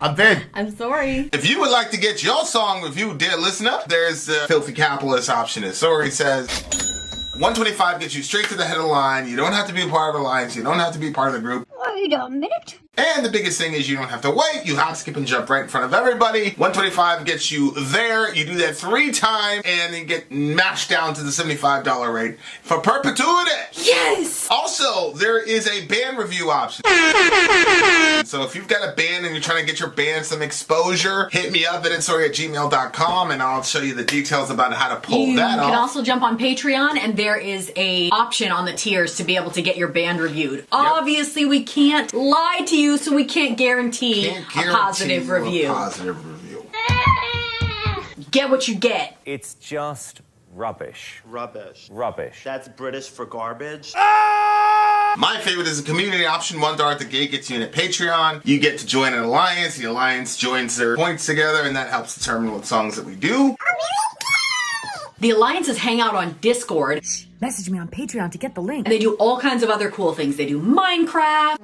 I'm Vin. I'm Sori. If you would like to get your song reviewed, dear listener, there's the filthy capitalist option. As Sori says, 125 gets you straight to the head of the line. You don't have to be a part of the alliance. You don't have to be part of the group. Wait a minute. And the biggest thing is you don't have to wait. You hop, skip, and jump right in front of everybody. 125 gets you there. You do that 3 times, and then get mashed down to the $75 rate for perpetuity. Yes! Also, there is a band review option. So if you've got a band and you're trying to get your band some exposure, hit me up at villageXchange@gmail.com, and I'll show you the details about how to pull that off. You can also jump on Patreon, and there is a option on the tiers to be able to get your band reviewed. Yep. Obviously, we can't lie to you, so we can't guarantee a positive review. Get what you get. It's just rubbish. Rubbish. Rubbish. That's British for garbage. My favorite is the community option. $1 at the gate gets you in at Patreon. You get to join an alliance. The alliance joins their points together, and that helps determine what songs that we do. The alliances hang out on Discord. Message me on Patreon to get the link. And they do all kinds of other cool things. They do Minecraft,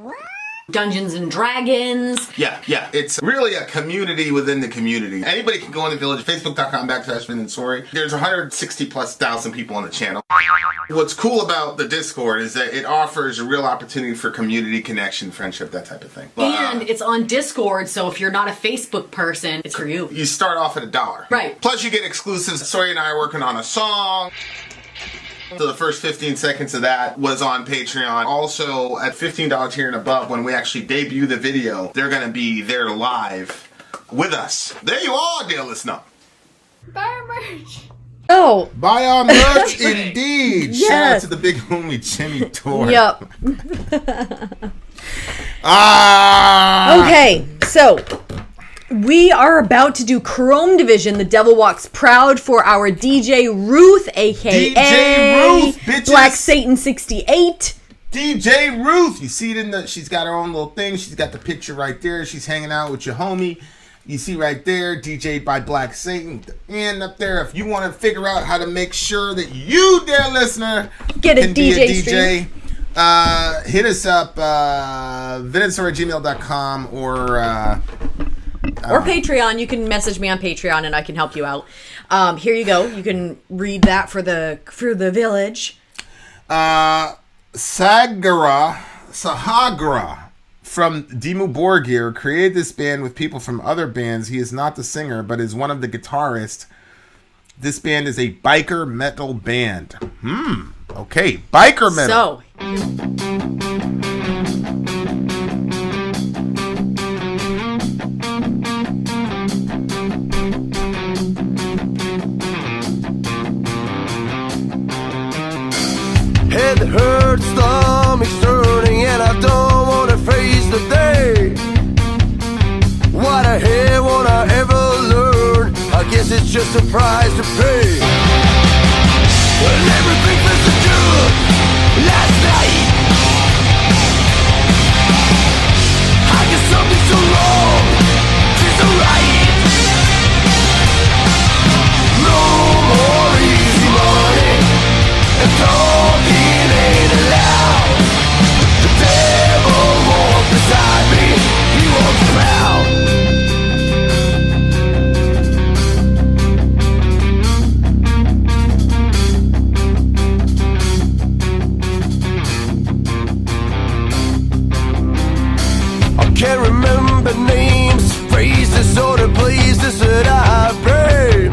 Dungeons and Dragons. Yeah. It's really a community within the community. Anybody can go on the Village, Facebook.com/Vin and Sori. There's 160,000+ people on the channel. What's cool about the Discord is that it offers a real opportunity for community connection, friendship, that type of thing. And it's on Discord, so if you're not a Facebook person, it's for you. You start off at $1. Right. Plus you get exclusives. Sori and I are working on a song. So the first 15 seconds of that was on Patreon. Also, at $15 tier and above, when we actually debut the video, they're going to be there live with us. There you are, dear listener. Buy our merch. Oh. Buy our merch, indeed. Yes. Shout out to the big homie, Jimmy Tor. Yep. Okay, so we are about to do Chrome Division, The Devil Walks Proud, for our DJ Ruth, a.k.a. DJ Ruth, bitches. Black Satan 68. DJ Ruth. You see it in she's got her own little thing. She's got the picture right there. She's hanging out with your homie. You see right there, DJ'd by Black Satan. And up there, if you want to figure out how to make sure that you, dear listener, get a can DJ, be a DJ, stream. Hit us up, villageXchange@gmail.com or Patreon. You can message me on Patreon and I can help you out. Here you go. You can read that for the village. Sahagra from Dimmu Borgir created this band with people from other bands. He is not the singer, but is one of the guitarists. This band is a biker metal band. Okay, biker metal. Head hurts, stomach's turning, and I don't wanna face the day. What the hell won't I ever learn? I guess it's just a price to pay. And everything feels so good last night. I guess something so wrong is alright. No more easy money and talking ain't allowed. The devil walks beside me, he walks proud. I can't remember names, phrases, or the places that I've been.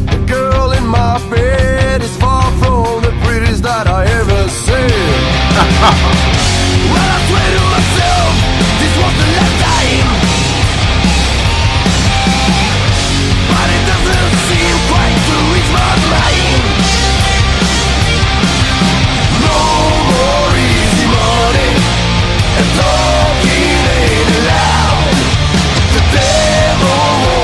The girl in my bed is far from the prettiest that I ever seen. Well, I swear to myself, this was the last time. But it doesn't seem quite to reach my mind. No more easy money, and talking ain't allowed. The devil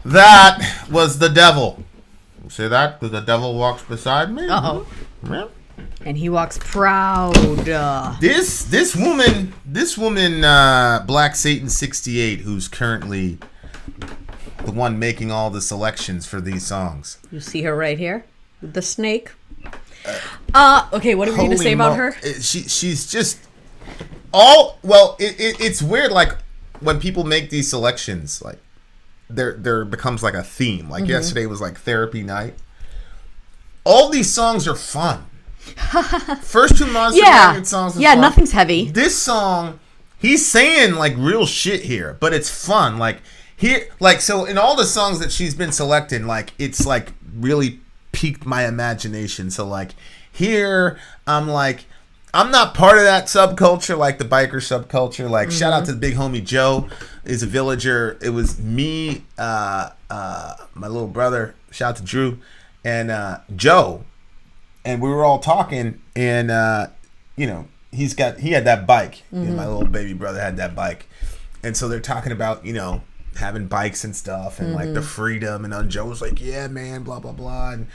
That was the devil. See that? The devil walks beside me. Uh-oh. Yeah. And he walks proud. This woman, Black Satan 68, who's currently the one making all the selections for these songs. You see her right here with the snake. Okay, what are we going to say about her? She's just all well. It's weird. Like when people make these selections, like there becomes like a theme. Like yesterday was like therapy night. All these songs are fun. First two Monster Magnet songs. Yeah, fun. Nothing's heavy. This song, he's saying like real shit here, but it's fun. Like here, like so in all the songs that she's been selecting, like it's like really piqued my imagination. So like here, I'm like, I'm not part of that subculture, like the biker subculture. Like shout out to the big homie Joe, is a villager. It was me, my little brother. Shout out to Drew and Joe. And we were all talking, and you know, he had that bike. You know, my little baby brother had that bike, and so they're talking about, you know, having bikes and stuff, and like the freedom. And Joe was like, "Yeah, man, blah blah blah," and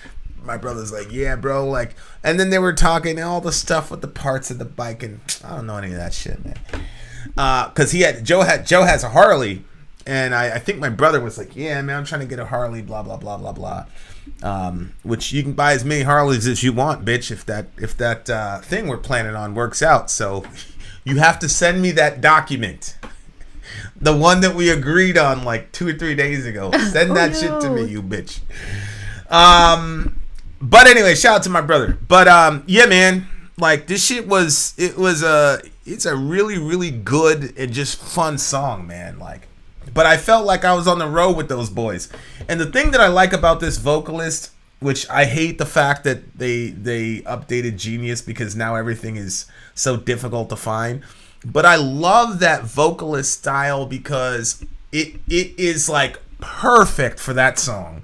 my brother's like, "Yeah, bro," like. And then they were talking all the stuff with the parts of the bike, and I don't know any of that shit, man. Because Joe has a Harley, and I think my brother was like, "Yeah, man, I'm trying to get a Harley, blah blah blah blah blah." Which you can buy as many Harleys as you want, bitch, if that thing we're planning on works out. So you have to send me that document, the one that we agreed on like 2 or 3 days ago. Send that shit to me, you bitch. But anyway, shout out to my brother. But yeah, man, like this shit it's a really really good and just fun song, man. Like, but I felt like I was on the road with those boys. And the thing that I like about this vocalist, which I hate the fact that they updated Genius because now everything is so difficult to find. But I love that vocalist style because it is like perfect for that song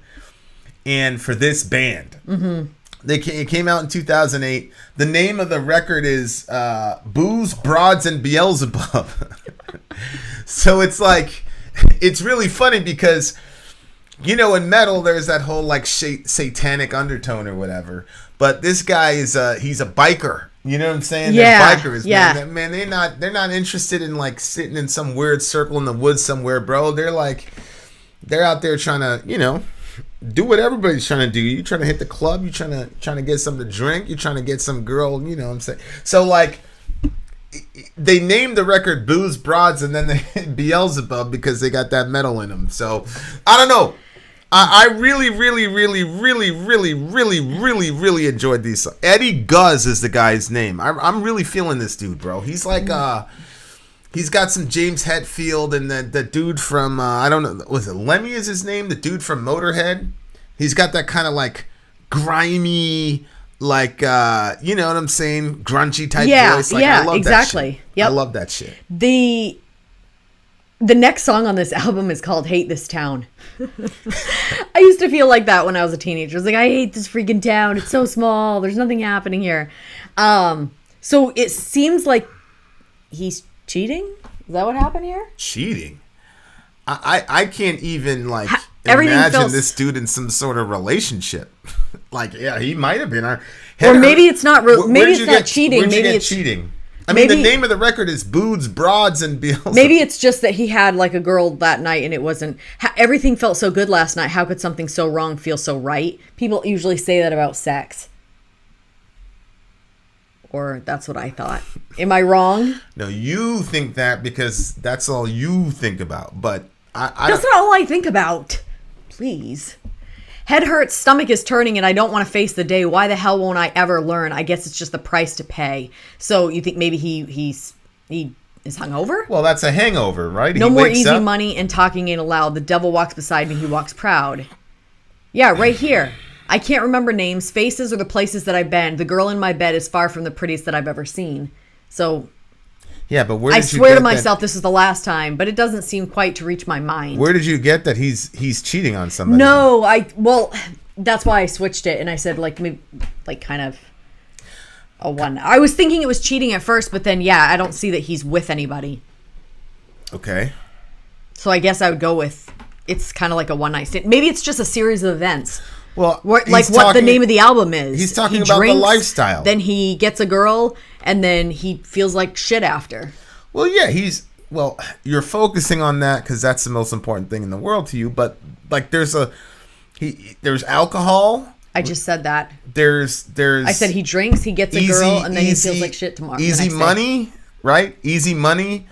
and for this band. It came out in 2008. The name of the record is Booze, Broads, and Beelzebub. So it's like, it's really funny because, you know, in metal there's that whole like satanic undertone or whatever, but this guy is he's a biker. You know what I'm saying? Yeah, they're bikers, yeah. man. They're not interested in like sitting in some weird circle in the woods somewhere, bro. They're out there trying to, you know, do what everybody's trying to do. You trying to hit the club, you trying to get something to drink, you're trying to get some girl, you know what I'm saying? So like, they named the record Booze, Broads, and then they hit Beelzebub because they got that metal in them. So I don't know. I really, really, really, really, really, really, really, really enjoyed these songs. Eddie Guz is the guy's name. I'm really feeling this dude, bro. He's like, he's got some James Hetfield and the dude from, I don't know, was it Lemmy is his name? The dude from Motorhead. He's got that kind of like grimy, like, you know what I'm saying? Grungy type voice. Like, I love exactly. That shit. Yep. I love that shit. The next song on this album is called Hate This Town. I used to feel like that when I was a teenager. I was like, I hate this freaking town. It's so small. There's nothing happening here. So it seems like he's cheating. Is that what happened here? Cheating? I can't even like Everything this dude in some sort of relationship. Like, yeah, he might have been. Or maybe it's not. Maybe it's not cheating. Maybe it's cheating. I mean, the name of the record is Booze, Broads, and Beelzebub. Maybe it's just that he had like a girl that night and it wasn't. Everything felt so good last night. How could something so wrong feel so right? People usually say that about sex. Or that's what I thought. Am I wrong? No, you think that because that's all you think about. But that's not all I think about. Please. Head hurts, stomach is turning, and I don't want to face the day. Why the hell won't I ever learn? I guess it's just the price to pay. So you think maybe he is hungover? Well, that's a hangover, right? No more easy money and talking ain't allowed. The devil walks beside me, he walks proud. Yeah, right here. I can't remember names, faces, or the places that I've been. The girl in my bed is far from the prettiest that I've ever seen. So yeah, but where I did you swear get to myself this is the last time, but it doesn't seem quite to reach my mind. Where did you get that he's cheating on somebody? No, well, that's why I switched it and I said like maybe like kind of a one. I was thinking it was cheating at first, but then yeah, I don't see that he's with anybody. Okay. So I guess I would go with it's kind of like a one night stand. Maybe it's just a series of events. Well, Like what the name of the album is. He's talking about the lifestyle. Then he gets a girl, and then he feels like shit after. Well, yeah, you're focusing on that because that's the most important thing in the world to you. But like, there's alcohol. I just said that. There's. I said he drinks, he gets a girl, and then he feels like shit tomorrow. Easy money, right? Easy money,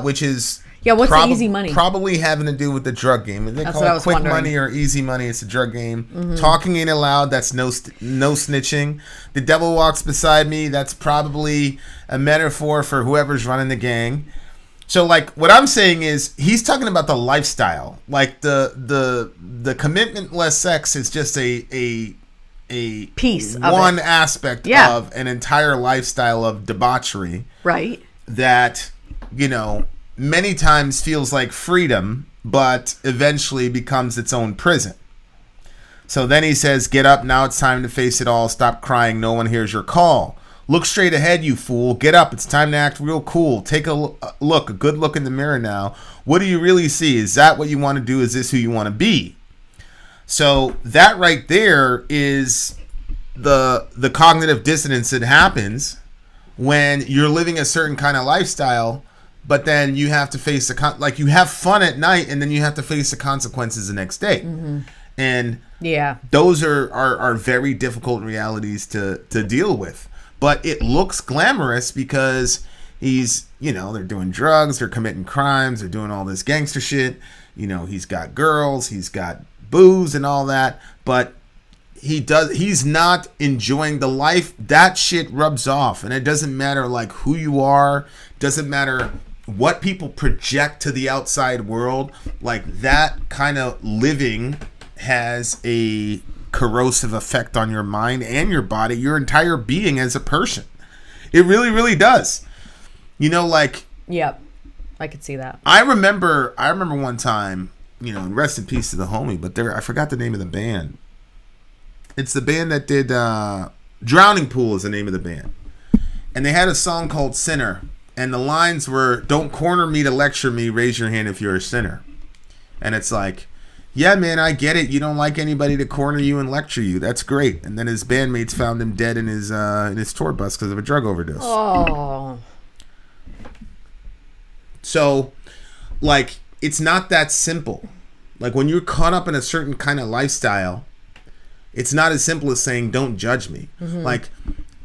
which is. Yeah, what's the easy money? Probably having to do with the drug game. They call it quick money or easy money. It's a drug game. Mm-hmm. Talking ain't allowed. That's no snitching. The devil walks beside me. That's probably a metaphor for whoever's running the gang. So, like, what I'm saying is he's talking about the lifestyle. Like, the commitment less sex is just a piece of one aspect of an entire lifestyle of debauchery. Right. That, many times feels like freedom, but eventually becomes its own prison. So then he says, get up, now it's time to face it all. Stop crying, no one hears your call. Look straight ahead, you fool. Get up, it's time to act real cool. Take a good look in the mirror now. What do you really see? Is that what you want to do? Is this who you want to be? So that right there is the cognitive dissonance that happens when you're living a certain kind of lifestyle, but then you have to face you have fun at night and then you have to face the consequences the next day. Mm-hmm. And those are very difficult realities to deal with. But it looks glamorous because they're doing drugs, they're committing crimes, they're doing all this gangster shit. He's got girls, he's got booze and all that, but he's not enjoying the life. That shit rubs off, and it doesn't matter like who you are, doesn't matter what people project to the outside world. Like, that kind of living has a corrosive effect on your mind and your body, your entire being as a person. It really, really does. Yep, I could see that. I remember one time, and rest in peace to the homie, but I forgot the name of the band. It's the band that did Drowning Pool is the name of the band. And they had a song called Sinner. And the lines were, don't corner me to lecture me, raise your hand if you're a sinner. And it's like, yeah, man, I get it. You don't like anybody to corner you and lecture you. That's great. And then his bandmates found him dead in his tour bus because of a drug overdose. Oh. So, like, it's not that simple. Like, when you're caught up in a certain kind of lifestyle, it's not as simple as saying, don't judge me. Mm-hmm. Like,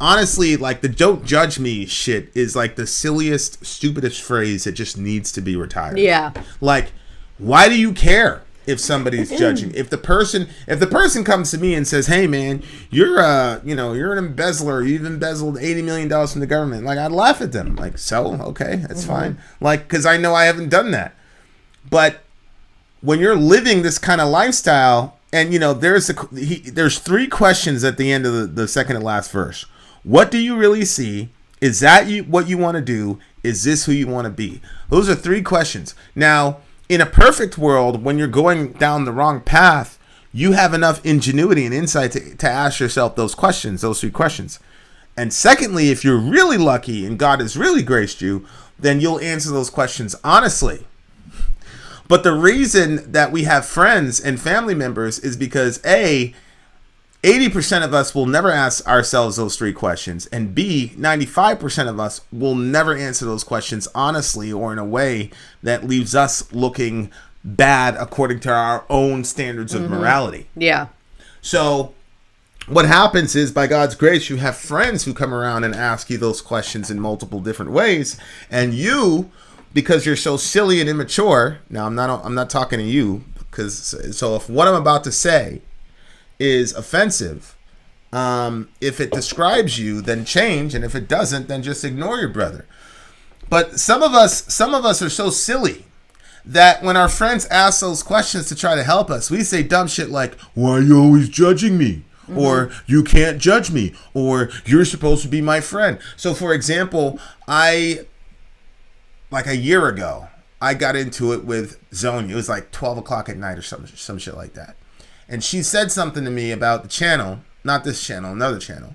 honestly, like, the don't judge me shit is like the silliest, stupidest phrase that just needs to be retired. Yeah. Like, why do you care if somebody's judging? If the person comes to me and says, hey man, you're an embezzler, you've embezzled $80 million from the government, like, I'd laugh at them. Like, so, okay, that's fine. Like, because I know I haven't done that. But when you're living this kind of lifestyle, and there's three questions at the end of the second to last verse. What do you really see? Is that what you want to do? Is this who you want to be? Those are three questions. Now, in a perfect world, when you're going down the wrong path, you have enough ingenuity and insight to ask yourself those three questions. And secondly, if you're really lucky and God has really graced you, then you'll answer those questions honestly. But the reason that we have friends and family members is because A, 80% of us will never ask ourselves those three questions, and B, 95% of us will never answer those questions honestly or in a way that leaves us looking bad according to our own standards of morality. Yeah. So what happens is, by God's grace, you have friends who come around and ask you those questions in multiple different ways, and you, because you're so silly and immature, now I'm not talking to you, so if what I'm about to say is offensive, if it describes you, then change, and if it doesn't, then just ignore your brother. But some of us are so silly that when our friends ask those questions to try to help us, we say dumb shit like, why are you always judging me? Or you can't judge me, or you're supposed to be my friend. So for example, like a year ago, I got into it with Zonia. It was like 12 o'clock at night or some shit like that. And she said something to me about the channel, not this channel, another channel.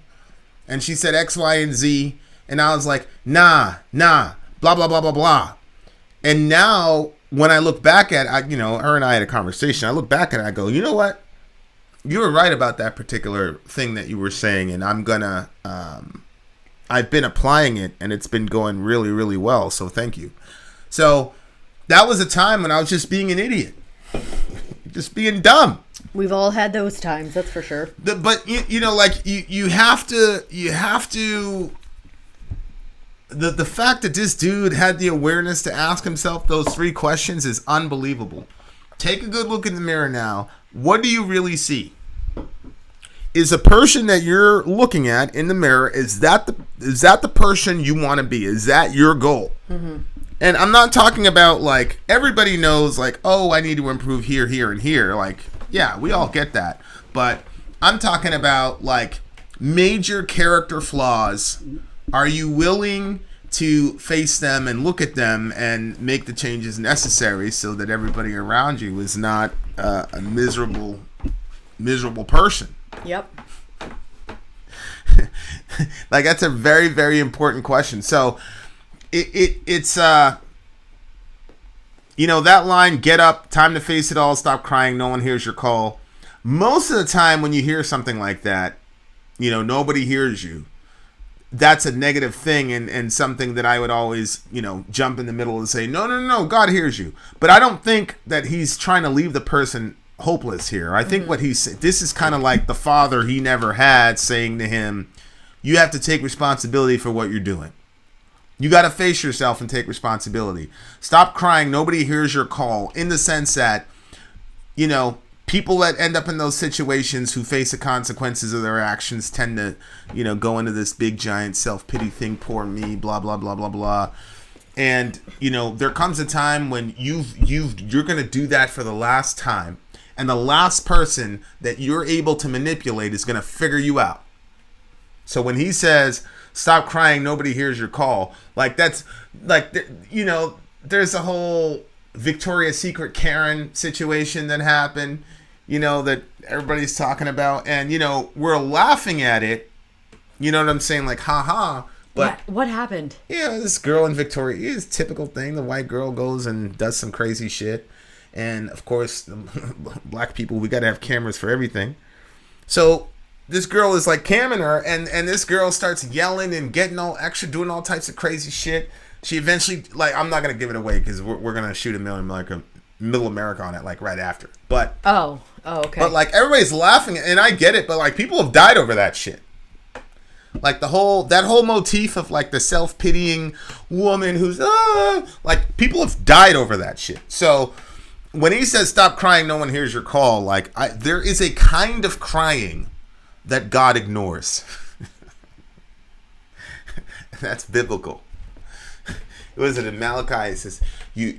And she said X, Y, and Z. And I was like, nah, blah, blah, blah, blah, blah. And now when I look back at, her and I had a conversation. I look back at it, I go, you know what? You were right about that particular thing that you were saying, and I'm gonna. I've been applying it, and it's been going really, really well. So thank you. So that was a time when I was just being an idiot, just being dumb. We've all had those times, that's for sure. But you have to. The fact that this dude had the awareness to ask himself those 3 questions is unbelievable. Take a good look in the mirror now. What do you really see? Is the person that you're looking at in the mirror, is that the person you want to be? Is that your goal? Mm-hmm. And I'm not talking about like everybody knows like, oh, I need to improve here, here, and here. Like, yeah, we all get that. But I'm talking about like major character flaws. Are you willing to face them and look at them and make the changes necessary so that everybody around you is not a miserable person? Yep. Like, that's a very, very important question. So it's that line, get up, time to face it all, stop crying, no one hears your call. Most of the time when you hear something like that, nobody hears you. That's a negative thing and something that I would always, jump in the middle and say, no, God hears you. But I don't think that he's trying to leave the person hopeless here. I think what this is kind of like the father he never had saying to him, you have to take responsibility for what you're doing. You got to face yourself and take responsibility. Stop crying. Nobody hears your call, in the sense that, people that end up in those situations who face the consequences of their actions tend to, go into this big giant self-pity thing, poor me, blah, blah, blah, blah, blah. And, there comes a time when you're going to do that for the last time. And the last person that you're able to manipulate is going to figure you out. So when he says, stop crying, nobody hears your call. Like, that's like, there's a whole Victoria's Secret Karen situation that happened, that everybody's talking about. And, we're laughing at it. You know what I'm saying? Like, haha. But what happened? This girl in Victoria, it's a typical thing. The white girl goes and does some crazy shit. And, of course, black people, we got to have cameras for everything. So this girl is, like, camming her, and this girl starts yelling and getting all extra, doing all types of crazy shit. She eventually, like, I'm not going to give it away because we're going to shoot a Middle America on it, like, right after. But Oh, okay. But, like, everybody's laughing, and I get it, but, like, people have died over that shit. Like, that whole motif of, like, the self-pitying woman who's, like, people have died over that shit. So when he says, stop crying, no one hears your call, like, there is a kind of crying that God ignores. That's biblical. What is it in Malachi? It says, you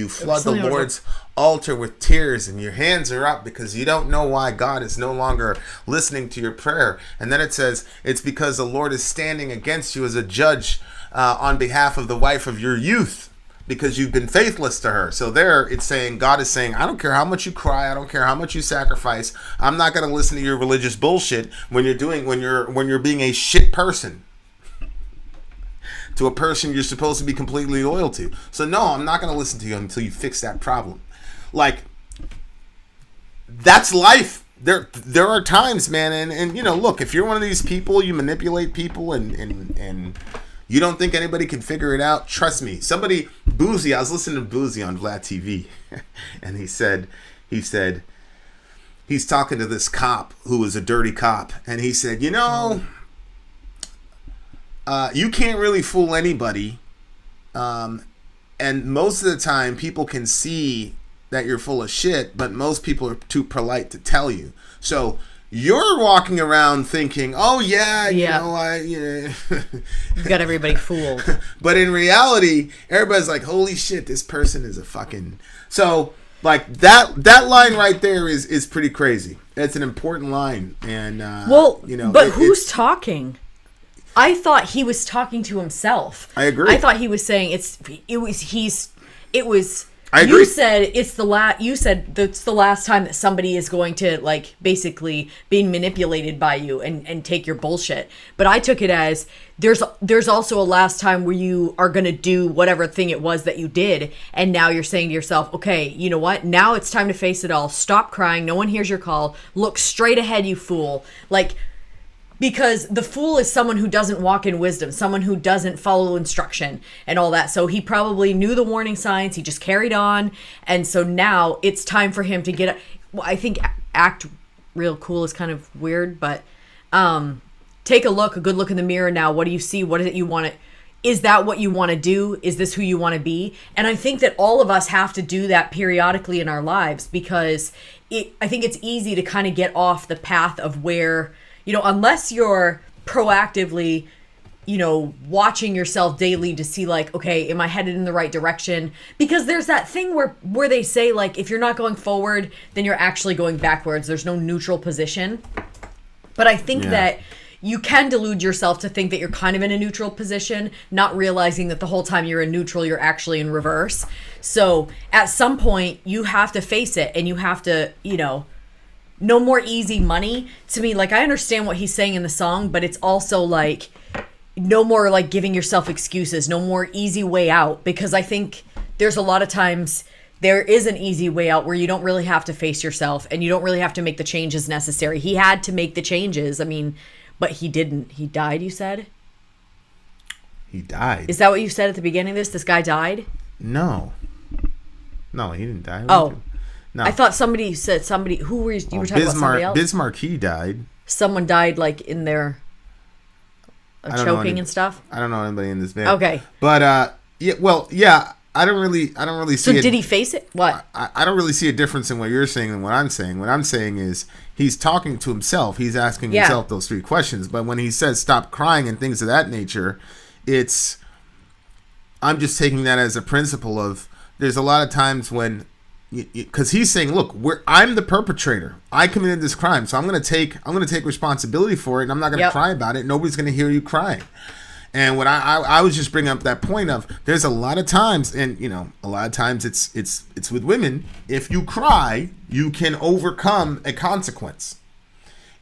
flood the Lord's altar with tears, and your hands are up because you don't know why God is no longer listening to your prayer. And then it says, it's because the Lord is standing against you as a judge on behalf of the wife of your youth, because you've been faithless to her. So there it's saying, God is saying, I don't care how much you cry, I don't care how much you sacrifice, I'm not going to listen to your religious bullshit when you're being a shit person to a person you're supposed to be completely loyal to. So no, I'm not going to listen to you until you fix that problem. Like, that's life. There are times, man, and look, if you're one of these people, you manipulate people and you don't think anybody can figure it out, trust me. Boozy, I was listening to Boozy on Vlad TV, and he said he's talking to this cop who was a dirty cop, and he said, you can't really fool anybody, and most of the time people can see that you're full of shit, but most people are too polite to tell you. So you're walking around thinking, oh yeah. You got everybody fooled. But in reality, everybody's like, holy shit, this person is a fucking... So, like, that line right there is pretty crazy. It's an important line. And, but who's talking? I thought he was talking to himself. I agree. I thought he was saying it was I agree. You said it's the last time that somebody is going to like basically being manipulated by you and take your bullshit. But I took it as there's also a last time where you are going to do whatever thing it was that you did, and now you're saying to yourself, okay, you know what? Now it's time to face it all. Stop crying. No one hears your call. Look straight ahead, you fool. Like, because the fool is someone who doesn't walk in wisdom, someone who doesn't follow instruction and all that. So he probably knew the warning signs. He just carried on. And so now it's time for him to get, well, I think act real cool is kind of weird, but take a good look in the mirror now. What do you see? What is it you want to, is that what you want to do? Is this who you want to be? And I think that all of us have to do that periodically in our lives, because I think it's easy to kind of get off the path of where, you know, unless you're proactively, you know, watching yourself daily to see like, okay, am I headed in the right direction? Because there's that thing where they say like, if you're not going forward, then you're actually going backwards. There's no neutral position. But I think that you can delude yourself to think that you're kind of in a neutral position, not realizing that the whole time you're in neutral, you're actually in reverse. So at some point you have to face it, and you have to, you know, no more easy money. To me, like, I understand what he's saying in the song, but it's also like no more like giving yourself excuses, no more easy way out, because I think there's a lot of times there is an easy way out where you don't really have to face yourself and you don't really have to make the changes necessary. He had to make the changes. I mean, but he didn't. He died, you said? He died. Is that what you said at the beginning of this? This guy died? No, he didn't die. Oh. No. I thought somebody said who were you were talking about somebody else? Bismarck, he died. Someone died like in their choking and stuff? I don't know anybody in this band. Okay. But I don't really see So did he face it? What? I don't really see a difference in what you're saying and what I'm saying. What I'm saying is he's talking to himself. He's asking himself those three questions. But when he says stop crying and things of that nature, I'm just taking that as a principle of, there's a lot of times when, because he's saying, look, I'm the perpetrator. I committed this crime, so I'm going to take responsibility for it, and I'm not going to cry about it. Nobody's going to hear you crying. And what I was just bringing up that point of, there's a lot of times, and you know, a lot of times it's with women. If you cry, you can overcome a consequence.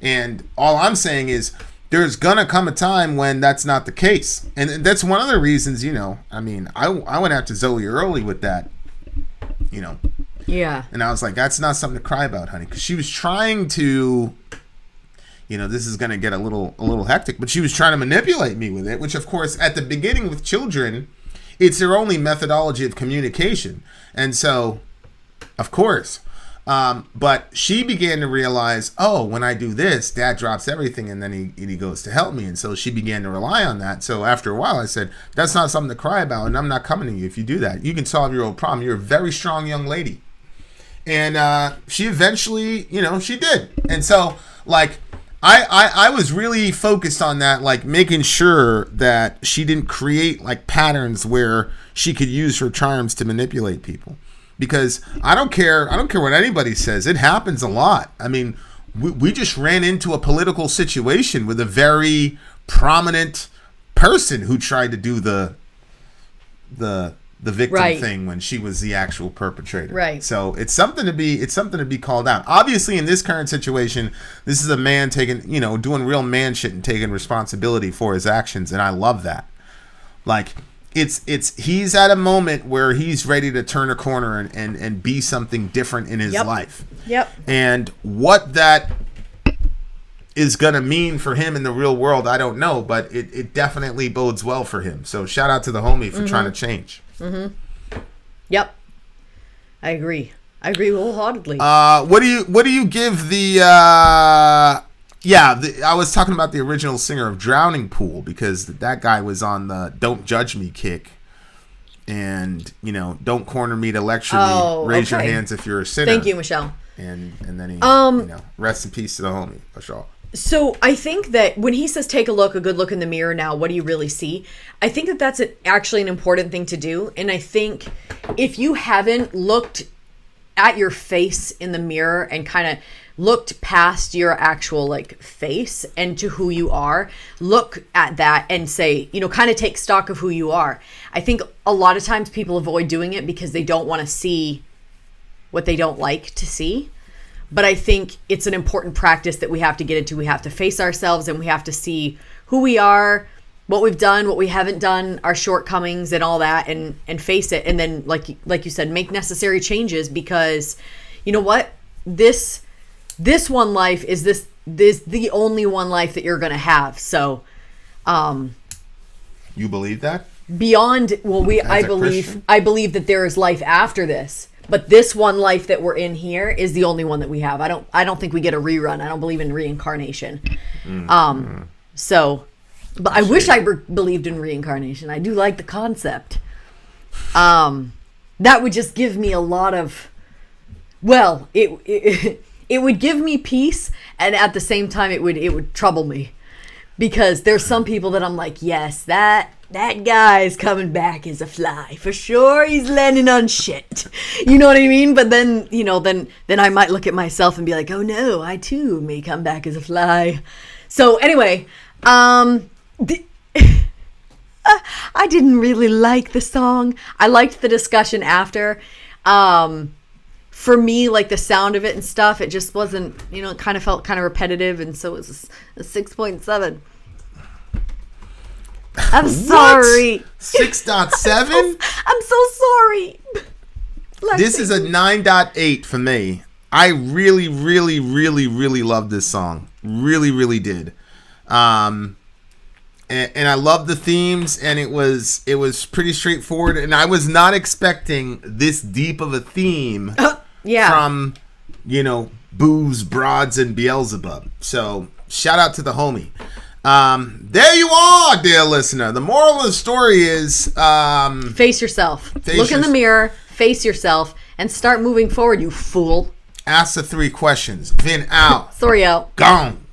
And all I'm saying is, there's gonna come a time when that's not the case, and that's one of the reasons. You know, I mean, I went after Zoe early with that. You know. Yeah. And I was like, that's not something to cry about, honey, because she was trying to, you know, this is going to get a little hectic, but she was trying to manipulate me with it, which of course at the beginning with children, it's their only methodology of communication. And so, of course, but she began to realize, oh, when I do this, Dad drops everything and then he goes to help me. And so she began to rely on that. So after a while I said, that's not something to cry about, and I'm not coming to you if you do that. You can solve your own problem. You're a very strong young lady. And she eventually, you know, she did. And so, like, I was really focused on that, like, making sure that she didn't create, like, patterns where she could use her charms to manipulate people. Because I don't care what anybody says. It happens a lot. I mean, we just ran into a political situation with a very prominent person who tried to do the victim thing when she was the actual perpetrator. Right. So it's something to be called out. Obviously, in this current situation, this is a man doing real man shit and taking responsibility for his actions, and I love that. Like, he's at a moment where he's ready to turn a corner and be something different in his life. Yep. And what that is going to mean for him in the real world, I don't know, but it definitely bodes well for him. So shout out to the homie for trying to change. Mm-hmm. Yep. I agree wholeheartedly. What do you give the I was talking about the original singer of Drowning Pool, because that guy was on the Don't Judge Me kick. And, you know, don't corner me to lecture me. Raise your hands if you're a sinner. Thank you, Michelle. And then he, you know, rest in peace to the homie, Michelle. So I think that when he says, take a good look in the mirror now, what do you really see? I think that that's actually an important thing to do. And I think if you haven't looked at your face in the mirror and kind of looked past your actual like face and to who you are, look at that and say, you know, kind of take stock of who you are. I think a lot of times people avoid doing it because they don't want to see what they don't like to see. But I think it's an important practice that we have to get into. We have to face ourselves and we have to see who we are, what we've done, what we haven't done, our shortcomings and all that, and face it. And then, like you said, make necessary changes, because you know what? This one life is the only one life that you're going to have. So, you believe that? Beyond, well, I believe that there is life after this. But this one life that we're in here is the only one that we have. I don't think we get a rerun. I don't believe in reincarnation. So, but I wish I believed in reincarnation. I do like the concept. That would just give me a lot of, well, it would give me peace, and at the same time it would trouble me, because there's some people that I'm like, yes, that guy's coming back as a fly for sure. He's landing on shit. You know what I mean? But then, you know, then I might look at myself and be like, oh no, I too may come back as a fly. So anyway, I didn't really like the song. I liked the discussion after. For me, like the sound of it and stuff, it just wasn't, you know, it kind of felt kind of repetitive, and so it was a 6.7. I'm sorry. 6.7? I'm so sorry. This is a 9.8 for me. I really, really, really, really love this song. Really, really did. And I love the themes, and it was pretty straightforward, and I was not expecting this deep of a theme from, you know, booze, broads, and Beelzebub. So shout out to the homie. There you are, dear listener. The moral of the story is face yourself. Look in the mirror, face yourself, and start moving forward, you fool. Ask the 3 questions. Vin out. Sori out. Gone.